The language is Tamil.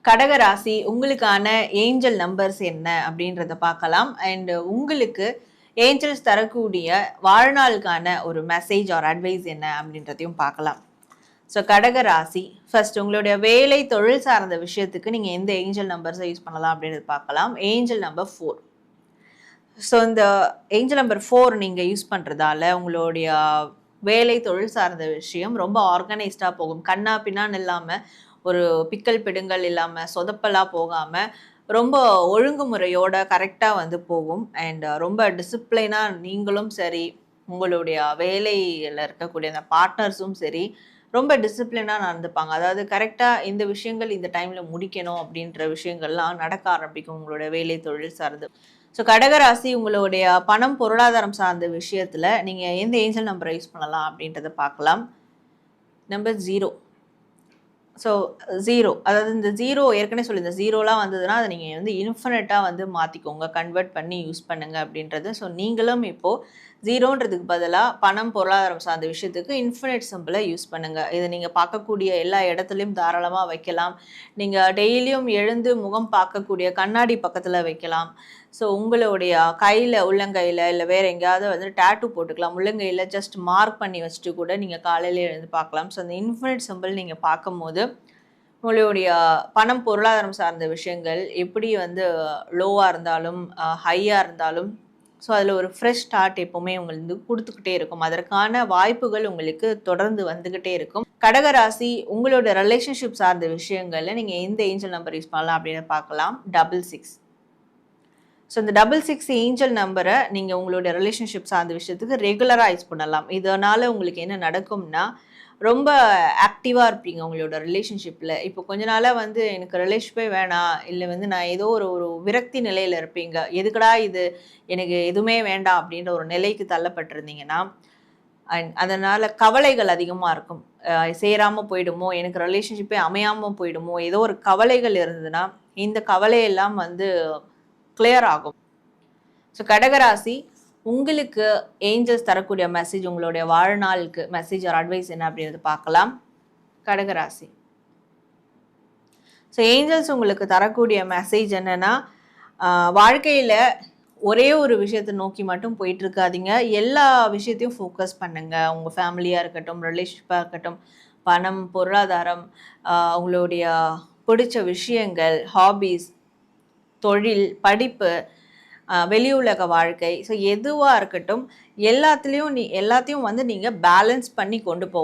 கடக ராசி உங்களுக்கான ஏஞ்சல் நம்பர்ஸ் என்ன அப்படின்றத பார்க்கலாம். அண்ட் உங்களுக்கு ஏஞ்சல்ஸ் தரக்கூடிய வாழ்நாளுக்கான ஒரு மெசேஜ் ஆர் அட்வைஸ் என்ன அப்படின்றதையும் பார்க்கலாம். ஸோ கடக ராசி ஃபர்ஸ்ட் உங்களுடைய வேலை தொழில் சார்ந்த விஷயத்துக்கு நீங்கள் எந்த ஏஞ்சல் நம்பர்ஸை யூஸ் பண்ணலாம் அப்படின்றது பார்க்கலாம். Angel number 4. ஸோ இந்த ஏஞ்சல் நம்பர் 4 நீங்கள் யூஸ் பண்ணுறதால உங்களுடைய வேலை தொழில் சார்ந்த விஷயம் ரொம்ப ஆர்கனைஸ்டாக போகும். கண்ணா பின்னான்னு இல்லாமல், ஒரு பிக்கல் பிடுங்கல் இல்லாமல், சொதப்பலாக போகாமல் ரொம்ப ஒழுங்குமுறையோட கரெக்டாக வந்து போகும். அண்ட் ரொம்ப டிசிப்ளினாக நீங்களும் சரி, உங்களுடைய வேலையில் இருக்கக்கூடிய அந்த பார்ட்னர்ஸும் சரி ரொம்ப டிசிப்ளினாக நடந்துப்பாங்க. அதாவது கரெக்டாக இந்த விஷயங்கள் இந்த டைமில் முடிக்கணும் அப்படின்ற விஷயங்கள்லாம் நடக்க ஆரம்பிக்கும் உங்களுடைய வேலை தொழில் சார்ந்து. ஸோ கடகராசி உங்களுடைய பணம் பொருளாதாரம் சார்ந்த விஷயத்தில் நீங்கள் எந்த ஏஞ்சல் நம்பரை யூஸ் பண்ணலாம் அப்படின்றத பார்க்கலாம். நம்பர் 0. ஸோ 0, அதாவது இந்த 0 ஏற்கனவே சொல்லி இந்த 0லாம் வந்ததுன்னா அதை நீங்கள் வந்து இன்ஃபினிட்டாக வந்து மாற்றிக்கோங்க, கன்வெர்ட் பண்ணி யூஸ் பண்ணுங்க அப்படின்றது. ஸோ நீங்களும் இப்போது 0ன்றதுக்கு பதிலாக பணம் பொருளாதாரம் சார்ந்த விஷயத்துக்கு இன்ஃபினிட் சிம்பிளை யூஸ் பண்ணுங்கள். இதை நீங்கள் பார்க்கக்கூடிய எல்லா இடத்துலையும் தாராளமாக வைக்கலாம். நீங்கள் டெய்லியும் எழுந்து முகம் பார்க்கக்கூடிய கண்ணாடி பக்கத்தில் வைக்கலாம். ஸோ உங்களுடைய கையில், உள்ளங்கையில் இல்லை வேறு எங்கேயாவது வந்து டேட்டூ போட்டுக்கலாம். உள்ளங்கையில் ஜஸ்ட் மார்க் பண்ணி வச்சுட்டு கூட நீங்கள் காலையில் எழுந்து பார்க்கலாம். ஸோ அந்த இன்ஃபினிட் சிம்பிள் நீங்கள் பார்க்கும்போது உங்களுடைய பணம் பொருளாதாரம் சார்ந்த விஷயங்கள் எப்படி வந்து லோவாக இருந்தாலும் ஹையாக இருந்தாலும் ஸோ அதில் ஒரு ஃப்ரெஷ் ஸ்டார்ட் எப்போவுமே உங்களுக்கு கொடுத்துக்கிட்டே இருக்கும். அதற்கான வாய்ப்புகள் உங்களுக்கு தொடர்ந்து வந்துக்கிட்டே இருக்கும். கடகராசி உங்களோட ரிலேஷன்ஷிப் சார்ந்த விஷயங்களில் நீங்கள் எந்த ஏஞ்சல் நம்பர் யூஸ் பண்ணலாம் அப்படின்னு பார்க்கலாம். 66. ஸோ இந்த 66 ஏஞ்சல் நம்பரை நீங்கள் உங்களுடைய ரிலேஷன்ஷிப் சார்ந்த விஷயத்துக்கு ரெகுலராக யூஸ் பண்ணலாம். இதனால் உங்களுக்கு என்ன நடக்கும்னா, ரொம்ப ஆக்டிவாக இருப்பீங்க உங்களோட ரிலேஷன்ஷிப்பில். இப்போ கொஞ்ச நாளாக வந்து எனக்கு ரிலேஷன்ஷிப்பே வேணாம், இல்லை வந்து நான் ஏதோ ஒரு விரக்தி நிலையில் இருப்பீங்க. எதுக்கடா இது, எனக்கு எதுவுமே வேண்டாம் அப்படின்ற ஒரு நிலைக்கு தள்ளப்பட்டிருந்தீங்கன்னா, அதனால் கவலைகள் அதிகமாக இருக்கும். சேராமல் போயிடுமோ, எனக்கு ரிலேஷன்ஷிப்பே அமையாமல் போயிடுமோ, ஏதோ ஒரு கவலைகள் இருந்ததுன்னா இந்த கவலையெல்லாம் வந்து கிளியர் ஆகும். ஸோ கடகராசி உங்களுக்கு ஏஞ்சல்ஸ் தரக்கூடிய மெசேஜ், உங்களுடைய வாழ்நாளுக்கு மெசேஜ் ஆர் அட்வைஸ் என்ன அப்படின்றது பார்க்கலாம். கடகராசி ஸோ ஏஞ்சல்ஸ் உங்களுக்கு தரக்கூடிய மெசேஜ் என்னன்னா, வாழ்க்கையில் ஒரே ஒரு விஷயத்தை நோக்கி மட்டும் போயிட்டு இருக்காதீங்க. எல்லா விஷயத்தையும் ஃபோக்கஸ் பண்ணுங்க. உங்கள் ஃபேமிலியாக இருக்கட்டும், ரிலேஷன்ஷிப்பாக இருக்கட்டும், பணம் பொருளாதாரம், உங்களுடைய பிடிச்ச விஷயங்கள், ஹாபீஸ், தொழில், படிப்பு, வெளியுலக வாழ்க்கை, ஸோ எதுவாக இருக்கட்டும் எல்லாத்துலேயும் எல்லாத்தையும் வந்து நீங்கள் பேலன்ஸ் பண்ணி கொண்டு போகணும்.